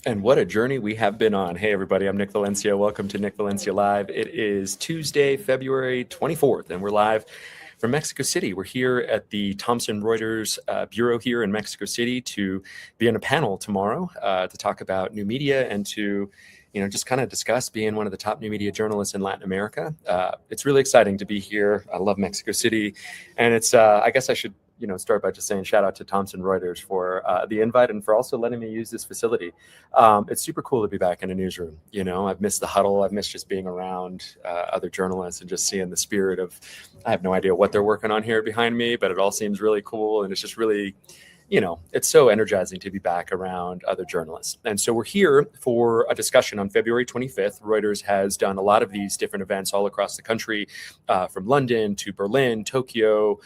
And what a journey we have been on. Hey, everybody, I'm Nick Valencia. Welcome to Nick Valencia Live. It is Tuesday, February 24th, and we're live from Mexico City. We're here at the Thomson Reuters Bureau here in Mexico City to be on a panel tomorrow to talk about new media and to just kind of discuss being one of the top new media journalists in Latin America. It's really exciting to be here. I love Mexico City. And it's, I guess I should start by just saying shout out to Thomson Reuters for the invite and for also letting me use this facility. It's super cool to be back in a newsroom. I've missed the huddle. I've missed just being around other journalists and just seeing the spirit of, I have no idea what they're working on here behind me, but it all seems really cool. And it's just really, it's so energizing to be back around other journalists. And so we're here for a discussion on February 25th. Reuters has done a lot of these different events all across the country, from London to Berlin, Tokyo,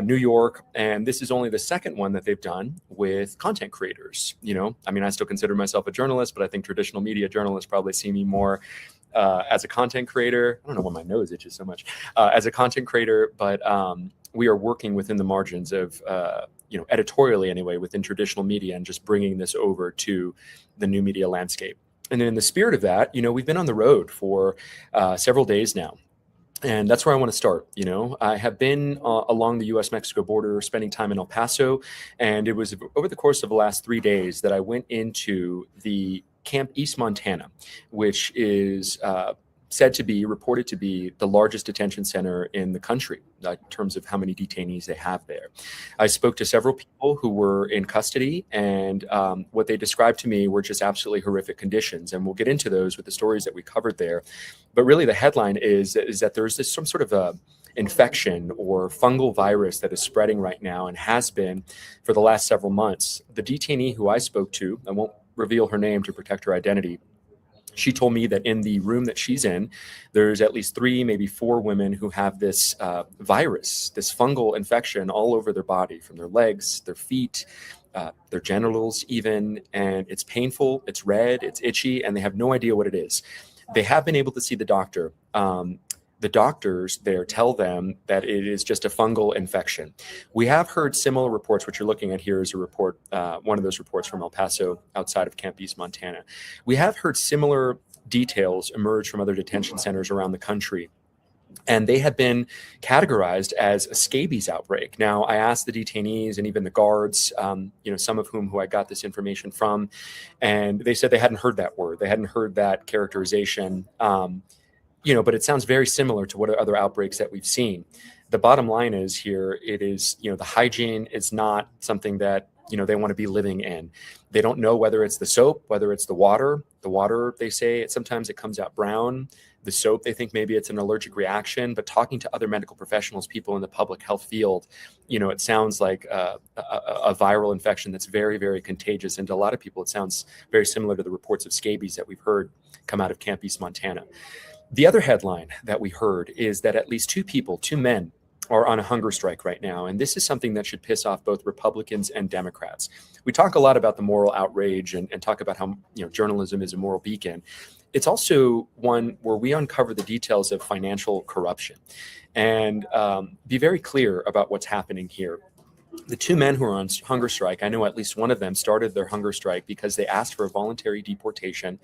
New York. And this is only the second one that they've done with content creators. I still consider myself a journalist, but I think traditional media journalists probably see me more as a content creator. I don't know why my nose itches so much. As a content creator, but we are working within the margins of editorially anyway, within traditional media and just bringing this over to the new media landscape. And in the spirit of that, we've been on the road for several days now. And that's where I want to start. I have been along the U.S.-Mexico border, spending time in El Paso. And it was over the course of the last 3 days that I went into the Camp East Montana, which is reported to be the largest detention center in the country in terms of how many detainees they have there. I spoke to several people who were in custody, and what they described to me were just absolutely horrific conditions. And we'll get into those with the stories that we covered there. But really the headline is that there's some sort of a infection or fungal virus that is spreading right now and has been for the last several months. The detainee who I spoke to, I won't reveal her name to protect her identity, she told me that in the room that she's in, there's at least 3, maybe 4 women who have this virus, this fungal infection all over their body, from their legs, their feet, their genitals even. And it's painful, it's red, it's itchy, and they have no idea what it is. They have been able to see the doctor. The doctors there tell them that it is just a fungal infection. We have heard similar reports. What you're looking at here is a report, one of those reports from El Paso outside of Camp East, Montana. We have heard similar details emerge from other detention centers around the country, and they have been categorized as a scabies outbreak. Now, I asked the detainees and even the guards, some of who I got this information from, and they said they hadn't heard that word. They hadn't heard that characterization. But it sounds very similar to what other outbreaks that we've seen. The bottom line is here, it is, the hygiene is not something that, they want to be living in. They don't know whether it's the soap, whether it's the water. The water, they say, sometimes it comes out brown. The soap, they think maybe it's an allergic reaction. But talking to other medical professionals, people in the public health field, it sounds like a viral infection that's very, very contagious. And to a lot of people, it sounds very similar to the reports of scabies that we've heard come out of Camp East, Montana. The other headline that we heard is that at least 2 men, are on a hunger strike right now. And this is something that should piss off both Republicans and Democrats. We talk a lot about the moral outrage and talk about how journalism is a moral beacon. It's also one where we uncover the details of financial corruption and be very clear about what's happening here. The 2 men who are on hunger strike, I know at least one of them started their hunger strike because they asked for a voluntary deportation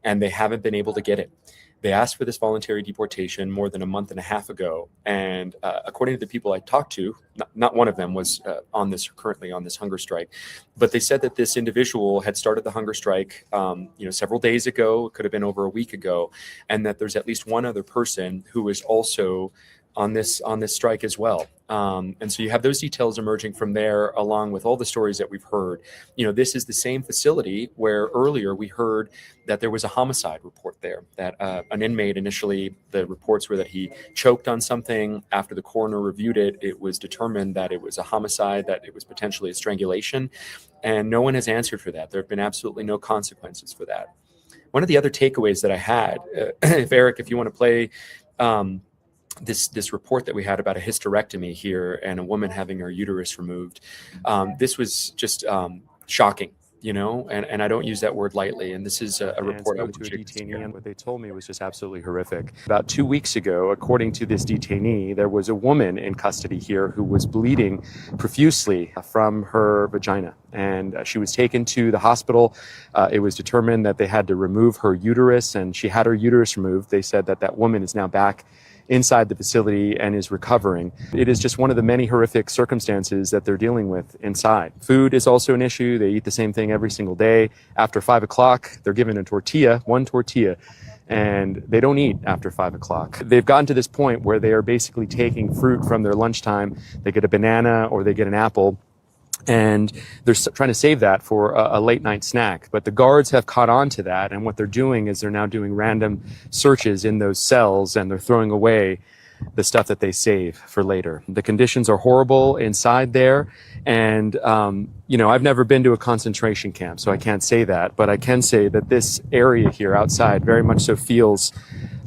and they haven't been able to get it. They asked for this voluntary deportation more than a month and a half ago. And according to the people I talked to, not one of them was currently on this hunger strike, but they said that this individual had started the hunger strike, several days ago. It could have been over a week ago, and that there's at least one other person who is also on this strike as well. And so you have those details emerging from there, along with all the stories that we've heard. This is the same facility where earlier we heard that there was a homicide report there, that an inmate initially, the reports were that he choked on something. After the coroner reviewed it, it was determined that it was a homicide, that it was potentially a strangulation. And no one has answered for that. There have been absolutely no consequences for that. One of the other takeaways that I had, if you want to play this report that we had about a hysterectomy here and a woman having her uterus removed. This was just shocking. and I don't use that word lightly. And this is a report I spoke want to a you to consider. detainee, and what they told me was just absolutely horrific. About 2 weeks ago, according to this detainee, there was a woman in custody here who was bleeding profusely from her vagina, and she was taken to the hospital. It was determined that they had to remove her uterus, and she had her uterus removed. They said that that woman is now back inside the facility and is recovering. It is just one of the many horrific circumstances that they're dealing with inside. Food is also an issue. They eat the same thing every single day. After 5 o'clock, they're given one tortilla, and they don't eat after 5 o'clock. They've gotten to this point where they are basically taking fruit from their lunchtime. They get a banana or they get an apple, and they're trying to save that for a late night snack. But the guards have caught on to that, and what they're doing is they're now doing random searches in those cells, and they're throwing away the stuff that they save for later. The conditions are horrible inside there, and I've never been to a concentration camp, so I can't say that, but I can say that this area here outside very much so feels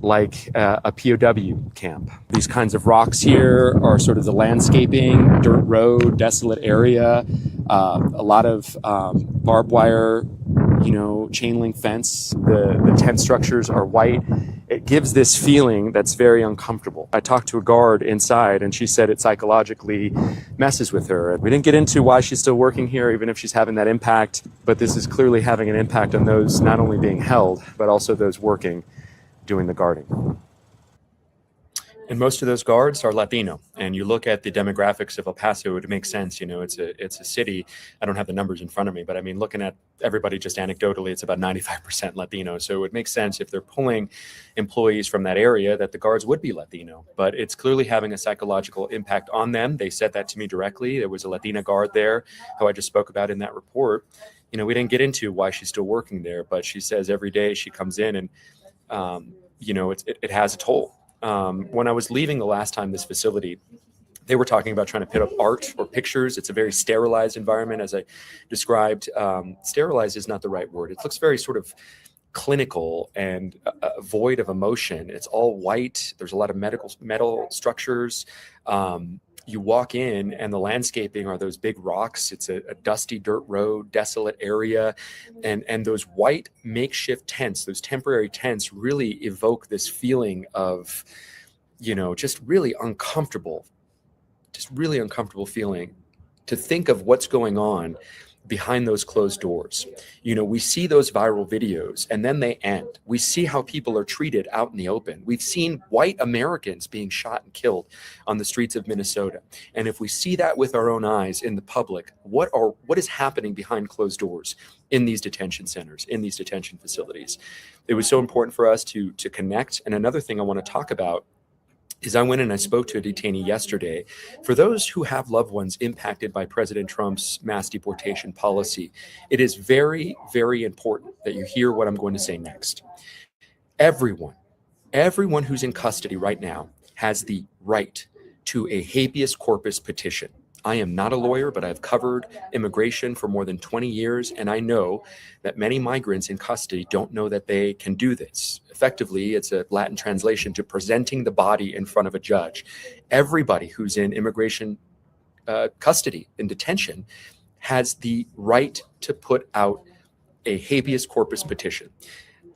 like a POW camp. These kinds of rocks here are sort of the landscaping, dirt road, desolate area, a lot of barbed wire, chain link fence. The tent structures are white. It gives this feeling that's very uncomfortable. I talked to a guard inside, and she said it psychologically messes with her. We didn't get into why she's still working here, even if she's having that impact, but this is clearly having an impact on those not only being held, but also those working, doing the guarding. And most of those guards are Latino. And you look at the demographics of El Paso, it makes sense. It's a city. I don't have the numbers in front of me, but I mean, looking at everybody just anecdotally, it's about 95% Latino. So it makes sense if they're pulling employees from that area that the guards would be Latino. But it's clearly having a psychological impact on them. They said that to me directly. There was a Latina guard there, who I just spoke about in that report. We didn't get into why she's still working there, but she says every day she comes in and, it has a toll. When I was leaving the last time this facility, they were talking about trying to put up art or pictures. It's a very sterilized environment, as I described. Sterilized is not the right word. It looks very sort of clinical and void of emotion. It's all white. There's a lot of metal structures. You walk in and the landscaping are those big rocks. It's a dusty dirt road, desolate area. And those white makeshift tents, those temporary tents really evoke this feeling of, just really uncomfortable feeling to think of what's going on behind those closed doors. We see those viral videos and then they end. We see how people are treated out in the open. We've seen white Americans being shot and killed on the streets of Minnesota. And if we see that with our own eyes in the public, what is happening behind closed doors in these detention centers, in these detention facilities? It was so important for us to connect. And another thing I want to talk about is I went and I spoke to a detainee yesterday. For those who have loved ones impacted by President Trump's mass deportation policy, it is very, very important that you hear what I'm going to say next. Everyone who's in custody right now has the right to a habeas corpus petition. I am not a lawyer, but I've covered immigration for more than 20 years, and I know that many migrants in custody don't know that they can do this. Effectively, it's a Latin translation to presenting the body in front of a judge. Everybody who's in immigration custody, in detention, has the right to put out a habeas corpus petition.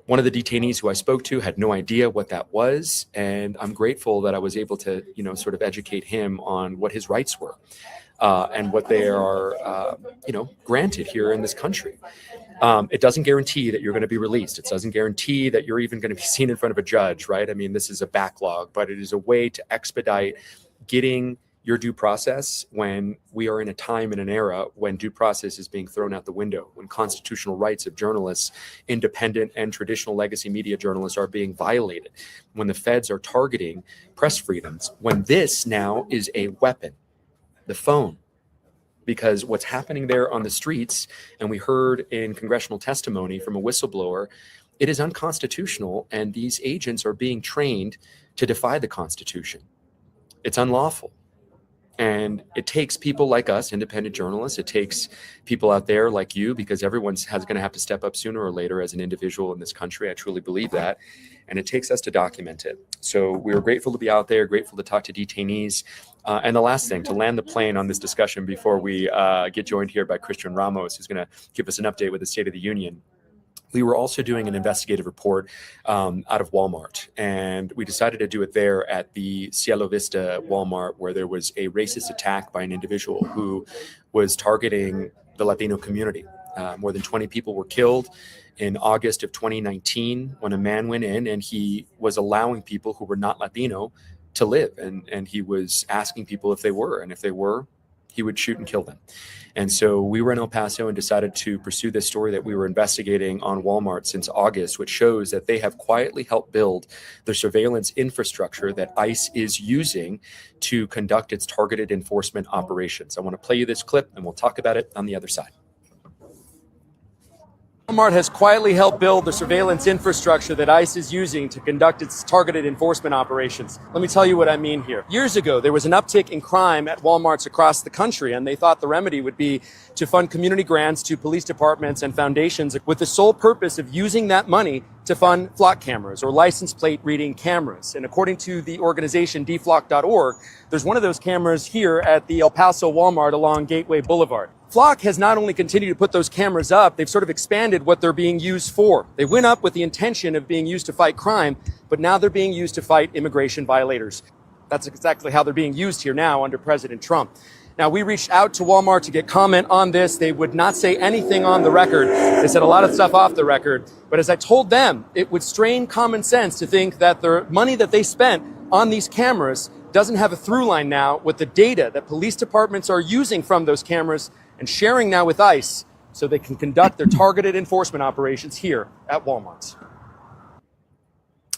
One of the detainees who I spoke to had no idea what that was, and I'm grateful that I was able to, sort of educate him on what his rights were and what they are, granted here in this country. It doesn't guarantee that you're going to be released. It doesn't guarantee that you're even going to be seen in front of a judge, right? I mean, this is a backlog, but it is a way to expedite getting your due process when we are in a time and an era when due process is being thrown out the window, when constitutional rights of journalists, independent and traditional legacy media journalists, are being violated, when the feds are targeting press freedoms, when this now is a weapon, the phone. Because what's happening there on the streets, and we heard in congressional testimony from a whistleblower, it is unconstitutional, and these agents are being trained to defy the Constitution. It's unlawful. And it takes people like us, independent journalists. It takes people out there like you, because everyone's going to have to step up sooner or later as an individual in this country. I truly believe that. And it takes us to document it. So we were grateful to be out there, grateful to talk to detainees. And the last thing, to land the plane on this discussion before we get joined here by Christian Ramos, who's going to give us an update with the State of the Union. We were also doing an investigative report out of Walmart, and we decided to do it there at the Cielo Vista Walmart, where there was a racist attack by an individual who was targeting the Latino community. More than 20 people were killed in August of 2019 when a man went in and he was allowing people who were not Latino to live, and he was asking people if they were, and if they were, he would shoot and kill them. And so we were in El Paso and decided to pursue this story that we were investigating on Walmart since August, which shows that they have quietly helped build the surveillance infrastructure that ICE is using to conduct its targeted enforcement operations. I want to play you this clip and we'll talk about it on the other side. Walmart has quietly helped build the surveillance infrastructure that ICE is using to conduct its targeted enforcement operations. Let me tell you what I mean here. Years ago, there was an uptick in crime at Walmarts across the country, and they thought the remedy would be to fund community grants to police departments and foundations with the sole purpose of using that money to fund flock cameras or license plate reading cameras. And according to the organization deflock.org, there's one of those cameras here at the El Paso Walmart along Gateway Boulevard. Flock has not only continued to put those cameras up, they've sort of expanded what they're being used for. They went up with the intention of being used to fight crime, but now they're being used to fight immigration violators. That's exactly how they're being used here now under President Trump. Now, we reached out to Walmart to get comment on this. They would not say anything on the record. They said a lot of stuff off the record. But as I told them, it would strain common sense to think that the money that they spent on these cameras doesn't have a through line now with the data that police departments are using from those cameras and sharing now with ICE so they can conduct their targeted enforcement operations here at Walmart.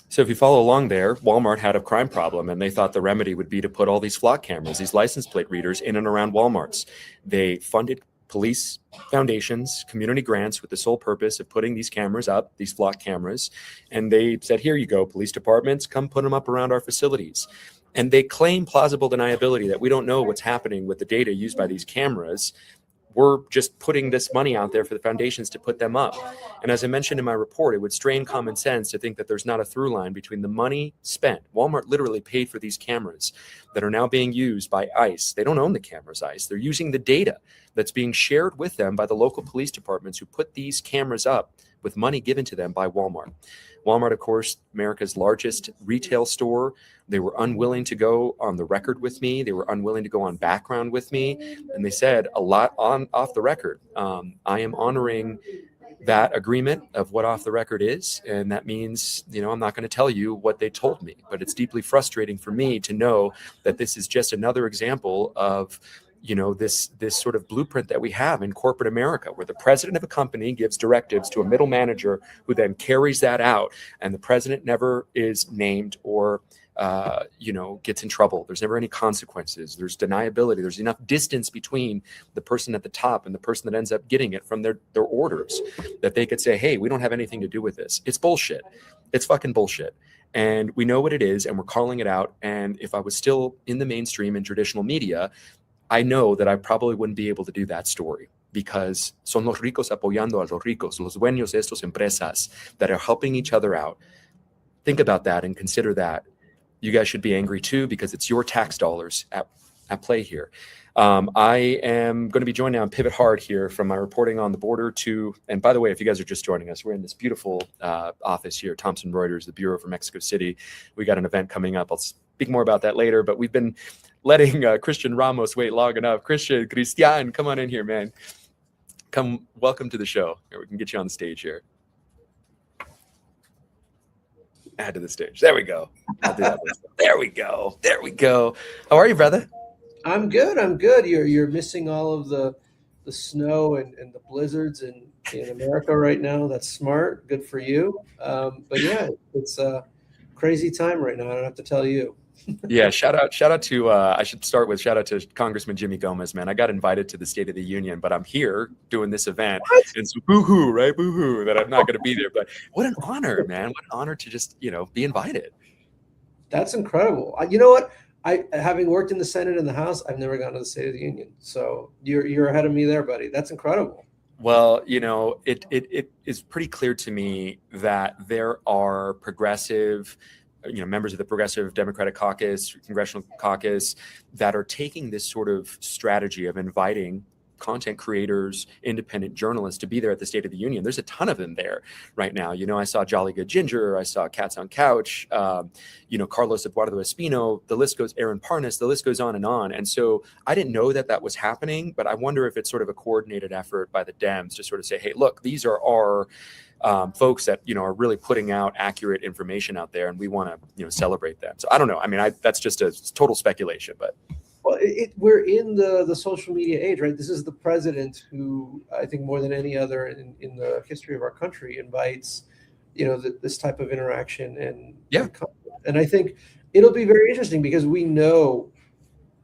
So if you follow along there, Walmart had a crime problem, and they thought the remedy would be to put all these flock cameras, these license plate readers, in and around Walmarts. They funded police foundations, community grants, with the sole purpose of putting these cameras up, these flock cameras. And they said, here you go, police departments, come put them up around our facilities. And they claim plausible deniability that we don't know what's happening with the data used by these cameras. We're just putting this money out there for the foundations to put them up. And as I mentioned in my report, it would strain common sense to think that there's not a through line between the money spent. Walmart literally paid for these cameras that are now being used by ICE. They don't own the cameras, ICE. They're using the data that's being shared with them by the local police departments who put these cameras up with money given to them by Walmart. Walmart, of course, America's largest retail store. They were unwilling to go on the record with me. They were unwilling to go on background with me. And they said a lot off the record. I am honoring that agreement of what off the record is. And that means, I'm not going to tell you what they told me. But it's deeply frustrating for me to know that this is just another example of this sort of blueprint that we have in corporate America, where the president of a company gives directives to a middle manager who then carries that out, and the president never is named or gets in trouble. There's never any consequences. There's deniability. There's enough distance between the person at the top and the person that ends up getting it from their orders that they could say, hey, we don't have anything to do with this. It's bullshit. It's fucking bullshit. And we know what it is, and we're calling it out. And if I was still in the mainstream and traditional media, I know that I probably wouldn't be able to do that story, because son los ricos apoyando a los ricos, los dueños de estos empresas that are helping each other out. Think about that and consider that. You guys should be angry too, because it's your tax dollars at play here. I am going to be joined now on Pivot Hard here from my reporting on the border to, and by the way, if you guys are just joining us, we're in this beautiful office here, Thomson Reuters, the Bureau for Mexico City. We got an event coming up. I'll speak more about that later, but we've been letting Christian Ramos wait long enough. Christian, come on in here, man. Welcome to the show. Here, we can get you on the stage here. Add to the stage. There we go. I'll do that. There we go. How are you, brother? I'm good. You're missing all of the snow and the blizzards in America right now. That's smart. Good for you. But yeah, it's a crazy time right now. I don't have to tell you. Yeah, shout out to I should start with shout out to Congressman Jimmy Gomez, man. I got invited to the State of the Union, but I'm here doing this event. What? And so boo-hoo, right? Boo-hoo that I'm not going to be there. But what an honor, man. What an honor to just, be invited. That's incredible. You know what? having worked in the Senate and the House, I've never gone to the State of the Union. So you're ahead of me there, buddy. That's incredible. Well, it is pretty clear to me that there are progressive, members of the Progressive Democratic Caucus, Congressional Caucus, that are taking this sort of strategy of inviting content creators, independent journalists to be there at the State of the Union. There's a ton of them there right now. I saw Jolly Good Ginger, I saw Cats on Couch, Carlos Eduardo Espino, the list goes, Aaron Parnas, the list goes on. And so I didn't know that was happening, but I wonder if it's sort of a coordinated effort by the Dems to sort of say, hey, look, these are our folks that, are really putting out accurate information out there, and we want to, celebrate them. So I don't know. I mean, that's just a total speculation, but. Well, we're in the social media age, right? This is the president who, I think more than any other in the history of our country, invites, this type of interaction and I think it'll be very interesting because we know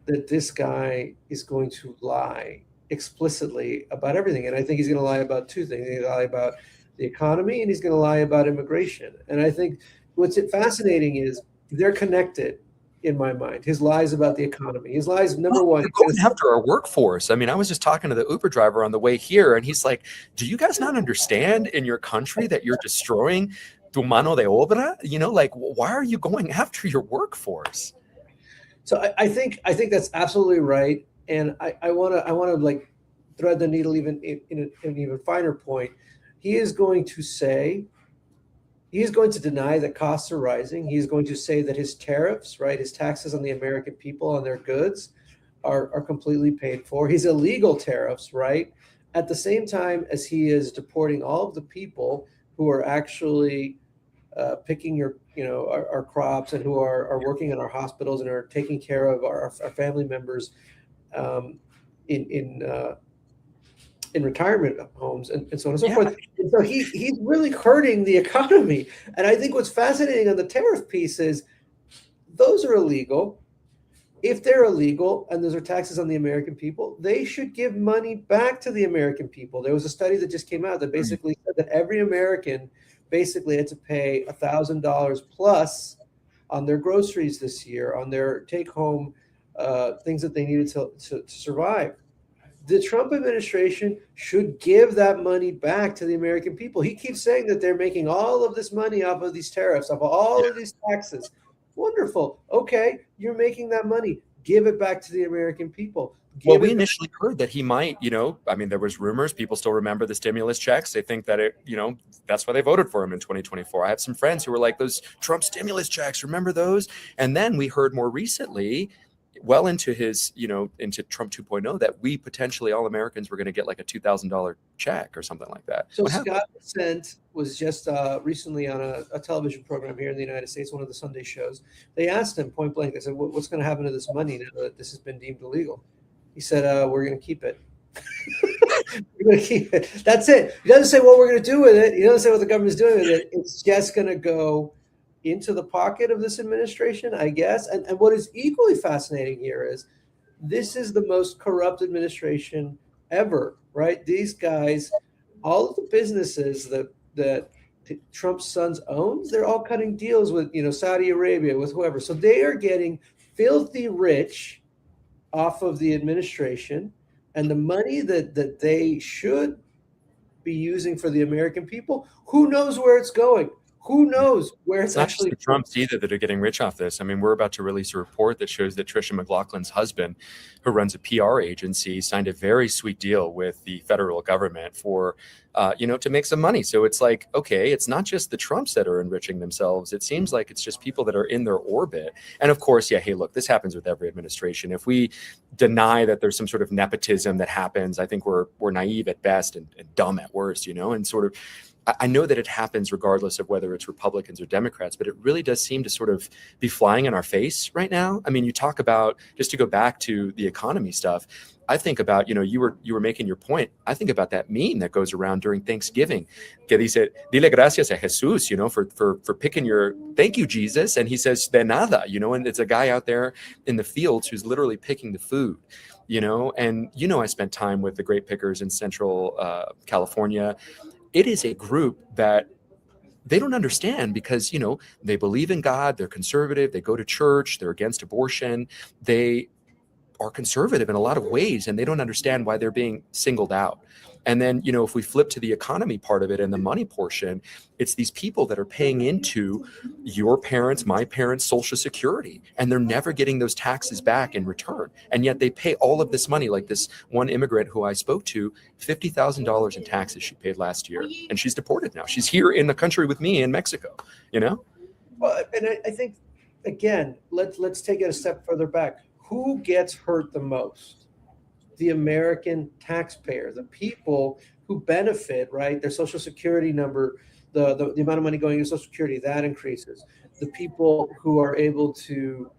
that this guy is going to lie explicitly about everything, and I think he's going to lie about two things. He's going to lie about the economy, and he's going to lie about immigration. And I think what's fascinating is they're connected. In my mind, his lies about the economy, his lies, number one, they're going after our workforce. I mean, I was just talking to the Uber driver on the way here, and he's like, do you guys not understand in your country that you're destroying tu mano de obra? Why are you going after your workforce? So I think that's absolutely right. And I want to like thread the needle even in an even finer point. He is going to deny that costs are rising. He's going to say that his tariffs, right, his taxes on the American people on their goods are completely paid for. His illegal tariffs, right, at the same time as he is deporting all of the people who are actually picking our crops and who are working in our hospitals and are taking care of our family members in retirement homes and so on and so forth. And so he's really hurting the economy. And I think what's fascinating on the tariff piece is those are illegal. If they're illegal and those are taxes on the American people, they should give money back to the American people. There was a study that just came out that basically said that every American basically had to pay $1,000 plus on their groceries this year, on their take-home things that they needed to survive. The Trump administration should give that money back to the American people. He keeps saying that they're making all of this money off of these tariffs, off of all of these taxes. Wonderful. Okay, you're making that money. Give it back to the American people. Well, we initially heard that he might, there was rumors. People still remember the stimulus checks. They think that that's why they voted for him in 2024. I have some friends who were like, those Trump stimulus checks, remember those? And then we heard more recently, well into his, into Trump 2.0, that we potentially, all Americans, were going to get like a $2,000 check or something like that. So Scott Dissent was just recently on a television program here in the United States, one of the Sunday shows. They asked him point blank, they said, what's going to happen to this money now that this has been deemed illegal? He said, we're going to keep it. We're going to keep it. That's it. He doesn't say what we're going to do with it. He doesn't say what the government's doing with it. It's just going to go into the pocket of this administration, I guess. And what is equally fascinating here is this is the most corrupt administration ever, right? These guys, all of the businesses that Trump's sons owns, they're all cutting deals with, Saudi Arabia, with whoever. So they are getting filthy rich off of the administration, and the money that they should be using for the American people, who knows where it's going? Who knows where it's not actually just the Trumps either that are getting rich off this. I mean, we're about to release a report that shows that Tricia McLaughlin's husband, who runs a PR agency, signed a very sweet deal with the federal government for, to make some money. So it's like, okay, it's not just the Trumps that are enriching themselves. It seems like it's just people that are in their orbit. And of course, hey, look, this happens with every administration. If we deny that there's some sort of nepotism that happens, I think we're naive at best and dumb at worst, and sort of, I know that it happens regardless of whether it's Republicans or Democrats, but it really does seem to sort of be flying in our face right now. I mean, you talk about, just to go back to the economy stuff, I think about, you were making your point. I think about that meme that goes around during Thanksgiving. Que dice, dile gracias a Jesus, for picking your, thank you, Jesus. And he says, de nada, and it's a guy out there in the fields who's literally picking the food. And I spent time with the grape pickers in Central California. It is a group that they don't understand because, they believe in God, they're conservative, they go to church, they're against abortion, they are conservative in a lot of ways, and they don't understand why they're being singled out. And then, if we flip to the economy part of it and the money portion, it's these people that are paying into your parents, my parents' Social Security, and they're never getting those taxes back in return. And yet they pay all of this money. Like this one immigrant who I spoke to, $50,000 in taxes she paid last year, and she's deported now. She's here in the country with me in Mexico, Well, and I think, again, let's take it a step further back. Who gets hurt the most? The American taxpayer, the people who benefit, right? Their Social Security number, the amount of money going to Social Security, that increases. The people who are able to,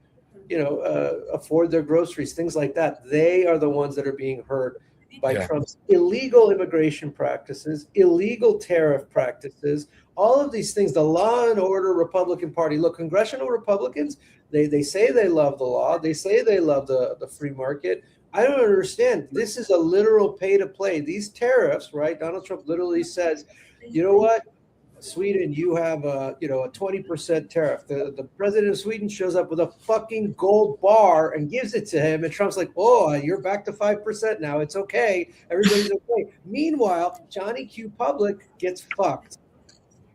afford their groceries, things like that, they are the ones that are being hurt by Trump's illegal immigration practices, illegal tariff practices, all of these things. The law and order Republican Party. Look, congressional Republicans, they say they love the law. They say they love the free market. I don't understand. This is a literal pay to play. These tariffs, right? Donald Trump literally says, you know what? Sweden, you have a 20% tariff. The president of Sweden shows up with a fucking gold bar and gives it to him. And Trump's like, oh, you're back to 5% now. It's okay. Everybody's okay. Meanwhile, Johnny Q. Public gets fucked,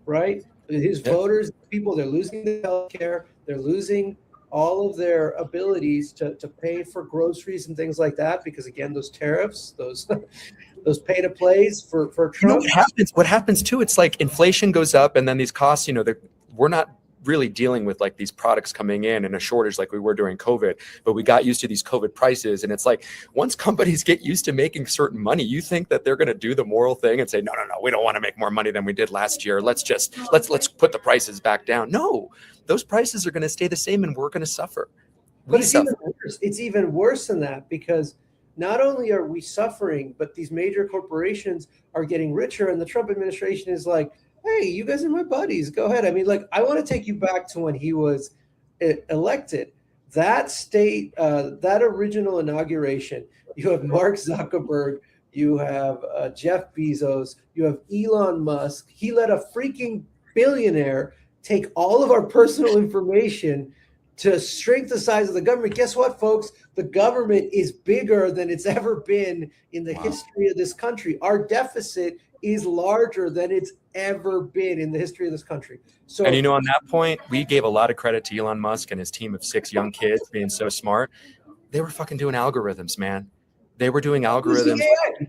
right? His voters, people, they're losing their health care. They're losing all of their abilities to pay for groceries and things like that, because again, those tariffs, those pay to plays for Trump. What happens too, it's like inflation goes up, and then these costs, we're not really dealing with like these products coming in a shortage like we were during COVID, but we got used to these COVID prices. And it's like, once companies get used to making certain money, you think that they're going to do the moral thing and say, no, we don't want to make more money than we did last year. Let's put the prices back down. No, those prices are going to stay the same, and we're going to suffer. But it's even worse than that, because not only are we suffering, but these major corporations are getting richer, and the Trump administration is like, hey, you guys are my buddies. Go ahead. I mean, like, I want to take you back to when he was elected. That that original inauguration, you have Mark Zuckerberg, you have Jeff Bezos, you have Elon Musk. He let a freaking billionaire take all of our personal information to shrink the size of the government. Guess what, folks? The government is bigger than it's ever been in the history of this country. Our deficit is larger than it's ever been in the history of this country. So, and on that point, we gave a lot of credit to Elon Musk and his team of 6 young kids being so smart. They were fucking doing algorithms, man. They were doing algorithms.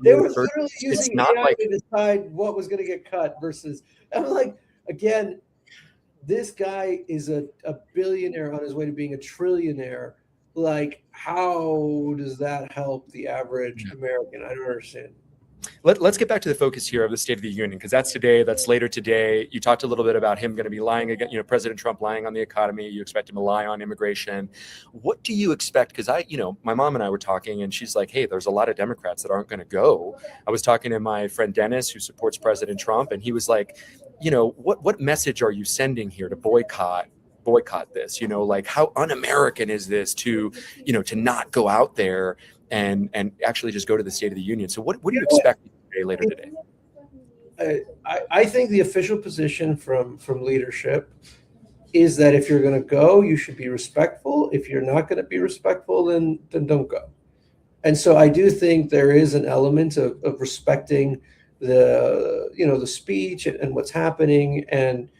They were literally using AI to decide what was going to get cut versus. I'm like, again, this guy is a billionaire on his way to being a trillionaire. Like, how does that help the average American? I don't understand. Let's get back to the focus here of the State of the Union, because that's today, that's later today. You talked a little bit about him going to be lying again, President Trump lying on the economy. You expect him to lie on immigration. What do you expect? Because my mom and I were talking, and she's like, hey, there's a lot of Democrats that aren't going to go. I was talking to my friend Dennis, who supports President Trump, and he was like, what message are you sending here to boycott this? Like, how un-American is this to not go out there and actually just go to the State of the Union? So what do you expect later today? I think the official position from leadership is that if you're going to go, you should be respectful. If you're not going to be respectful, then don't go. And so I do think there is an element of respecting the speech and what's happening. And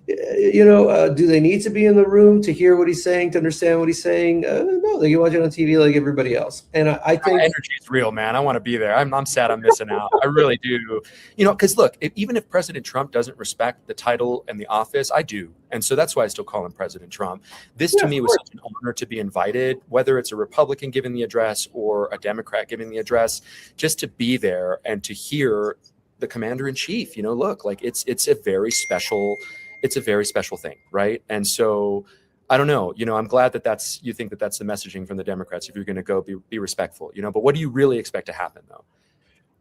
do they need to be in the room to hear what he's saying, to understand what he's saying? No, they can watch it on TV like everybody else. And I think energy is real, man. I want to be there. I'm sad I'm missing out. I really do. Because look, even if President Trump doesn't respect the title and the office, I do. And so that's why I still call him President Trump. This to me was such an honor to be invited, whether it's a Republican giving the address or a Democrat giving the address, just to be there and to hear the commander in chief. Look, like it's a very special thing, right? And so I don't know, I'm glad that you think that that's the messaging from the Democrats. If you're going to go, be respectful, but what do you really expect to happen though?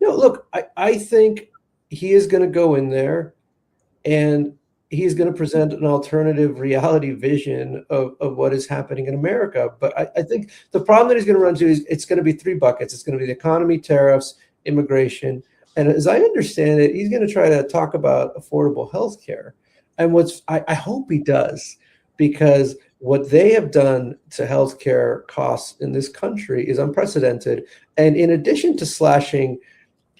No, look, I think he is going to go in there and he's going to present an alternative reality vision of what is happening in America. But I think the problem that he's going to run into is it's going to be 3 buckets. It's going to be the economy, tariffs, immigration. And as I understand it, he's going to try to talk about affordable health care. And I hope he does, because what they have done to healthcare costs in this country is unprecedented. And in addition to slashing,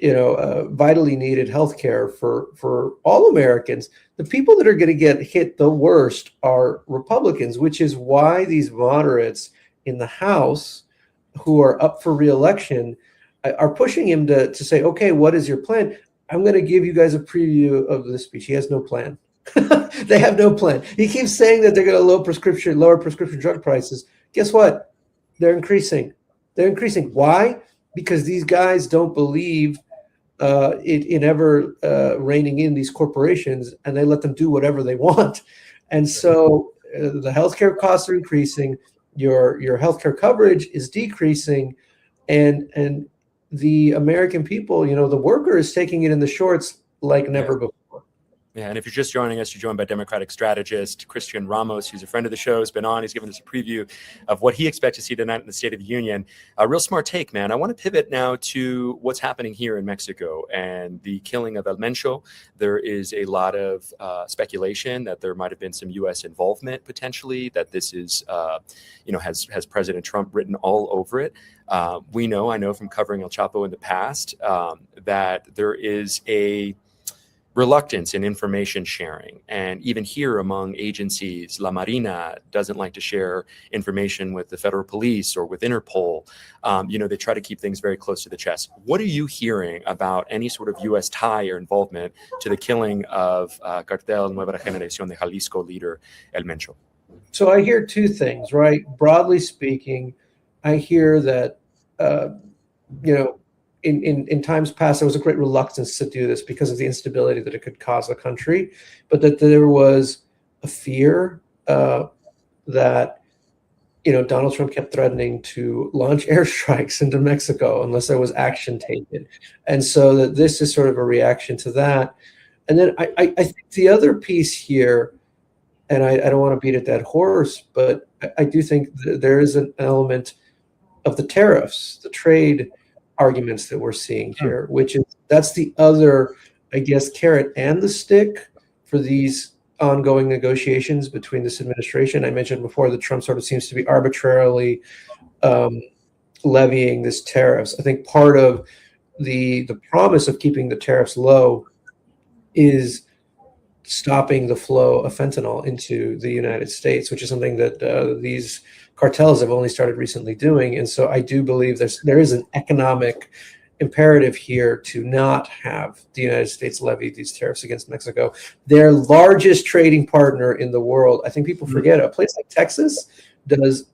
vitally needed healthcare for all Americans, the people that are going to get hit the worst are Republicans, which is why these moderates in the House who are up for re-election are pushing him to say, okay, what is your plan? I'm going to give you guys a preview of the speech. He has no plan. They have no plan. He keeps saying that they're going to lower prescription drug prices. Guess what? They're increasing. They're increasing. Why? Because these guys don't believe in ever reining in these corporations, and they let them do whatever they want. And so the healthcare costs are increasing. Your healthcare coverage is decreasing, and the American people, the worker is taking it in the shorts like never before. Yeah, and if you're just joining us, you're joined by Democratic strategist Christian Ramos, who's a friend of the show, has been on. He's given us a preview of what he expects to see tonight in the State of the Union. A real smart take, man. I want to pivot now to what's happening here in Mexico and the killing of El Mencho. There is a lot of speculation that there might have been some U.S. involvement potentially, that this is, has President Trump written all over it. I know from covering El Chapo in the past, that there is a reluctance in information sharing. And even here among agencies, La Marina doesn't like to share information with the federal police or with Interpol. They try to keep things very close to the chest. What are you hearing about any sort of U.S. tie or involvement to the killing of Cartel Nueva Generación de Jalisco leader El Mencho? So I hear two things, right? Broadly speaking, I hear that, in times past, there was a great reluctance to do this because of the instability that it could cause the country, but that there was a fear that, Donald Trump kept threatening to launch airstrikes into Mexico unless there was action taken. And so that this is sort of a reaction to that. And then I think the other piece here, and I don't want to beat a dead horse, but I do think there is an element of the tariffs, the trade arguments that we're seeing here, that's the other, I guess, carrot and the stick for these ongoing negotiations between this administration. I mentioned before that Trump sort of seems to be arbitrarily levying these tariffs. I think part of the promise of keeping the tariffs low is stopping the flow of fentanyl into the United States, which is something that these cartels have only started recently doing. And so I do believe there is an economic imperative here to not have the United States levy these tariffs against Mexico, their largest trading partner in the world. I think people forget a place like Texas does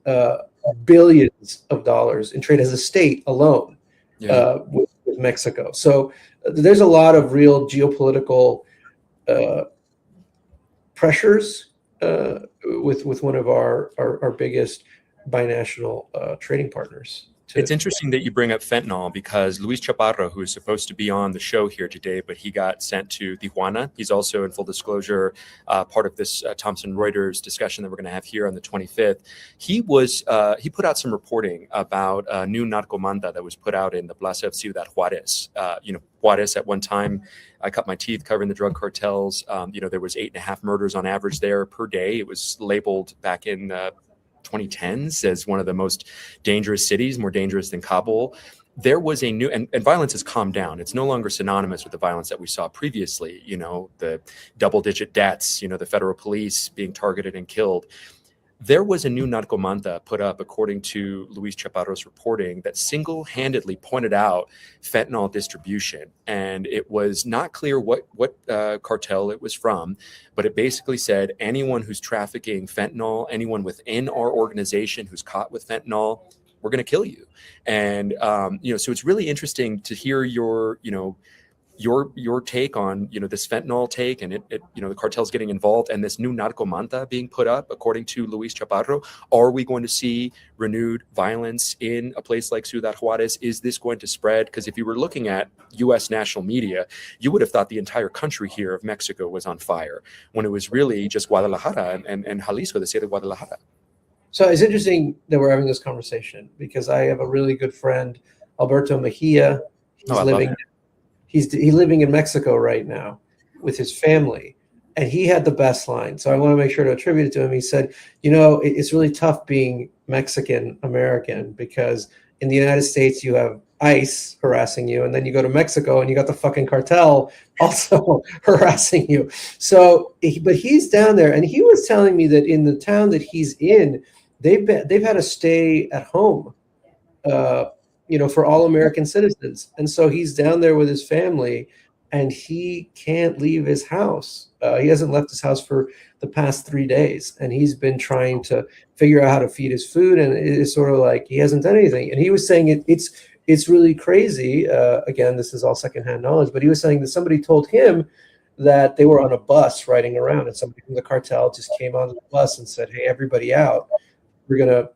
billions of dollars in trade as a state alone with Mexico. So there's a lot of real geopolitical pressures with one of our biggest binational trading partners. It's interesting that you bring up fentanyl because Luis Chaparro, who is supposed to be on the show here today, but he got sent to Tijuana. He's also, in full disclosure, part of this Thomson Reuters discussion that we're going to have here on the 25th. He put out some reporting about a new narcomanta that was put out in the Plaza of Ciudad Juarez. Juarez at one time, I cut my teeth covering the drug cartels. There was 8.5 murders on average there per day. It was labeled back in 2010s as one of the most dangerous cities, more dangerous than Kabul. There was a new, and violence has calmed down. It's no longer synonymous with the violence that we saw previously, the double-digit deaths, the federal police being targeted and killed. There was a new narcomanta put up, according to Luis Chaparro's reporting, that single-handedly pointed out fentanyl distribution. And it was not clear what cartel it was from, but it basically said anyone who's trafficking fentanyl, anyone within our organization who's caught with fentanyl, we're going to kill you. And, so it's really interesting to hear your take on, this fentanyl take and the cartels getting involved and this new narcomanta being put up, according to Luis Chaparro. Are we going to see renewed violence in a place like Ciudad Juarez? Is this going to spread? Because if you were looking at U.S. national media, you would have thought the entire country here of Mexico was on fire when it was really just Guadalajara and Jalisco, the state of Guadalajara. So it's interesting that we're having this conversation because I have a really good friend, Alberto Mejia. He's living in Mexico right now with his family. and he had the best line. So I want to make sure to attribute it to him. He said, it's really tough being Mexican American because in the United States you have ICE harassing you, and then you go to Mexico and you got the fucking cartel also harassing you. So, but he's down there, and he was telling me that in the town that he's in, they've had to stay at home, for all American citizens, and so he's down there with his family, and he can't leave his house. He hasn't left his house for the past 3 days, and he's been trying to figure out how to feed his food, and it's sort of like he hasn't done anything. And he was saying it's really crazy. Again, this is all secondhand knowledge, but he was saying that somebody told him that they were on a bus riding around, and somebody from the cartel just came onto the bus and said, "Hey, everybody out! We're gonna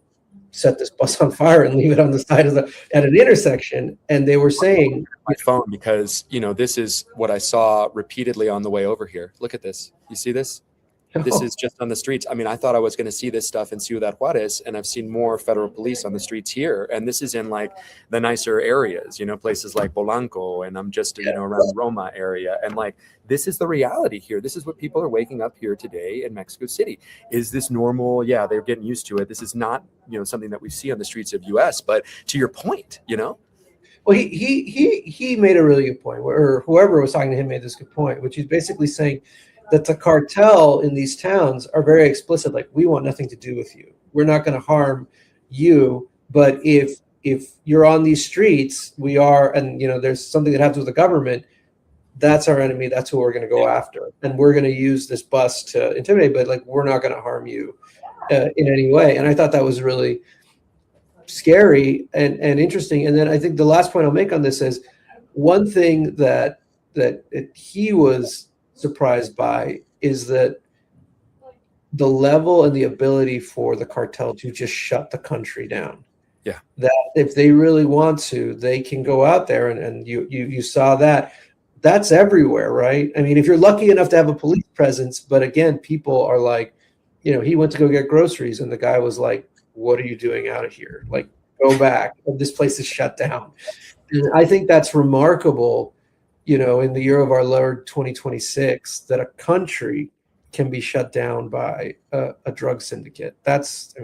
set this bus on fire and leave it on the side of at an intersection." And they were saying, my phone, because this is what I saw repeatedly on the way over here. Look at this. You see this? This is just on the streets. I mean, I thought I was going to see this stuff in Ciudad Juarez, and I've seen more federal police on the streets here. And this is in like the nicer areas, places like Polanco, and I'm just, around Roma area. And like, this is the reality here. This is what people are waking up here today in Mexico City. Is this normal? Yeah, they're getting used to it. This is not, something that we see on the streets of US, but to your point, Well, he made a really good point, or whoever was talking to him made this good point, which is basically saying that the cartel in these towns are very explicit, like, we want nothing to do with you. We're not going to harm you, but if you're on these streets, we are, and there's something that happens with the government, that's our enemy. That's who we're going to go after, and we're going to use this bus to intimidate. But like, we're not going to harm you in any way. And I thought that was really scary and interesting. And then I think the last point I'll make on this is one thing that he was surprised by is that the level and the ability for the cartel to just shut the country down. Yeah. That if they really want to, they can go out there, and you saw that. That's everywhere, right? I mean, if you're lucky enough to have a police presence, but again, people are like, he went to go get groceries, and the guy was like, "What are you doing out of here? Like, go back. This place is shut down." And I think that's remarkable, in the year of our Lord 2026, that a country can be shut down by a drug syndicate. That's,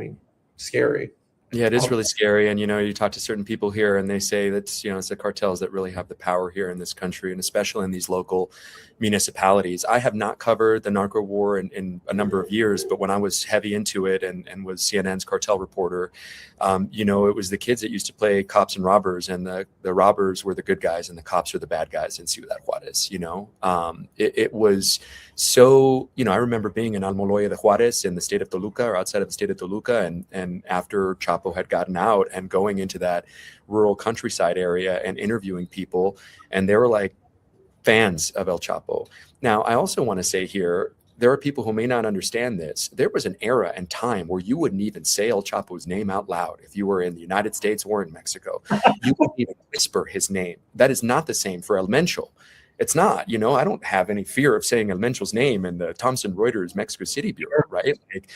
scary. Yeah, it is really scary. And, you talk to certain people here and they say that, it's the cartels that really have the power here in this country, and especially in these local municipalities. I have not covered the narco war in a number of years, but when I was heavy into it and was CNN's cartel reporter, it was the kids that used to play cops and robbers, and the robbers were the good guys and the cops were the bad guys in Ciudad Juarez. It was so, I remember being in Almoloya de Juarez in the state of Toluca, or outside of the state of Toluca, and after Chapo had gotten out, and going into that rural countryside area and interviewing people, and they were like fans of El Chapo. Now, I also want to say here, there are people who may not understand this. There was an era and time where you wouldn't even say El Chapo's name out loud if you were in the United States or in Mexico. You wouldn't even whisper his name. That is not the same for El Mencho. It's not, I don't have any fear of saying El Mencho's name in the Thomson Reuters Mexico City Bureau, right? Like,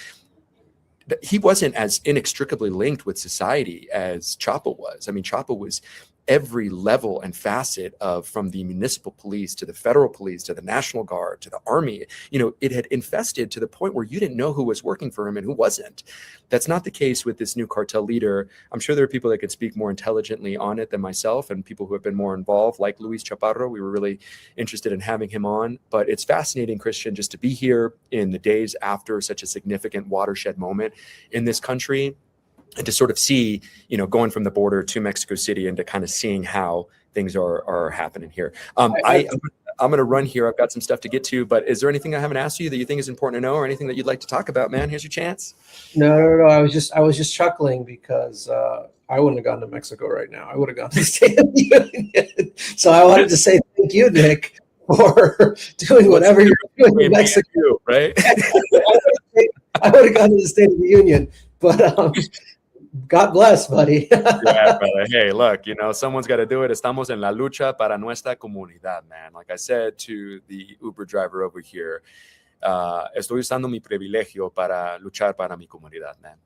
he wasn't as inextricably linked with society as Chapo was. I mean, Chapo was every level and facet of, from the municipal police to the federal police to the National Guard to the army. It had infested to the point where you didn't know who was working for him and who wasn't. That's not the case with this new cartel leader. I'm sure there are people that could speak more intelligently on it than myself, and people who have been more involved, like Luis Chaparro. We were really interested in having him on. But it's fascinating, Christian, just to be here in the days after such a significant watershed moment in this country, and to sort of see, going from the border to Mexico City, and to kind of seeing how things are happening here. I'm going to run here. I've got some stuff to get to, but is there anything I haven't asked you that you think is important to know, or anything that you'd like to talk about, man? Here's your chance. No. I was just chuckling because I wouldn't have gone to Mexico right now. I would have gone to the State of the Union. So I wanted to say thank you, Nick, for doing whatever you're doing in Mexico. Right? I would have gone to the State of the Union, but God bless, buddy. Yeah, brother. Hey, look, someone's got to do it. Estamos en la lucha para nuestra comunidad, man. Like I said to the Uber driver over here, estoy usando mi privilegio para luchar para mi comunidad, man.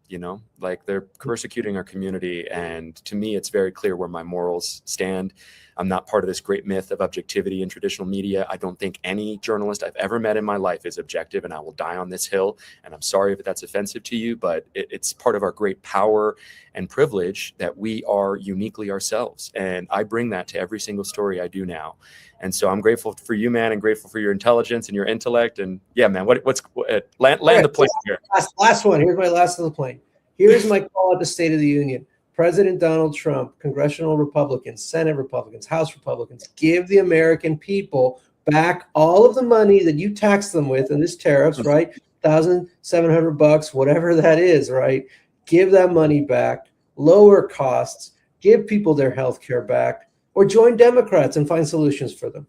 Like, they're persecuting our community, and to me, it's very clear where my morals stand. I'm not part of this great myth of objectivity in traditional media. I don't think any journalist I've ever met in my life is objective, and I will die on this hill. And I'm sorry if that's offensive to you, but it's part of our great power and privilege that we are uniquely ourselves. And I bring that to every single story I do now. And so I'm grateful for you, man, and grateful for your intelligence and your intellect. And yeah, man, land the plane here. Last one. Here's my last little plane. Here's my call at the State of the Union. President Donald Trump, congressional Republicans, Senate Republicans, House Republicans, give the American people back all of the money that you tax them with in this tariffs, right? $1,700, whatever that is, right? Give that money back, lower costs, give people their health care back, or join Democrats and find solutions for them.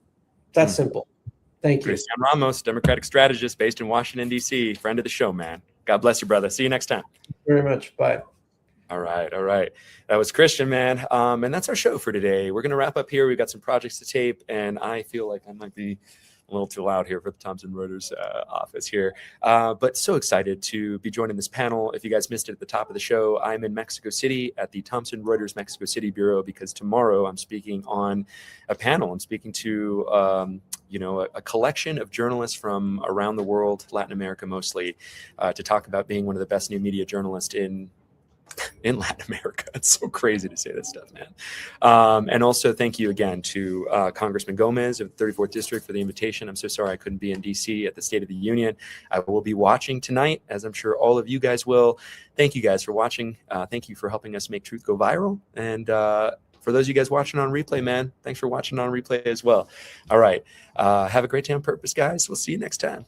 That's simple. Thank you. Cristian Ramos, Democratic strategist based in Washington, D.C., friend of the show, man. God bless you, brother. See you next time. Very much. Bye. All right. That was Cristian, man. And that's our show for today. We're going to wrap up here. We've got some projects to tape, and I feel like I might be a little too loud here for the Thomson Reuters office here. But so excited to be joining this panel. If you guys missed it at the top of the show, I'm in Mexico City at the Thomson Reuters Mexico City Bureau, because tomorrow I'm speaking on a panel. I'm speaking to a collection of journalists from around the world, Latin America mostly, to talk about being one of the best new media journalists in Latin America. It's so crazy to say this stuff, man. And also thank you again to Congressman Gomez of the 34th District for the invitation. I'm so sorry I couldn't be in DC at the State of the Union. I will be watching tonight, as I'm sure all of you guys will. Thank you guys for watching. Thank you for helping us make truth go viral. And for those of you guys watching on replay, man, thanks for watching on replay as well. All right. Have a great day on purpose, guys. We'll see you next time.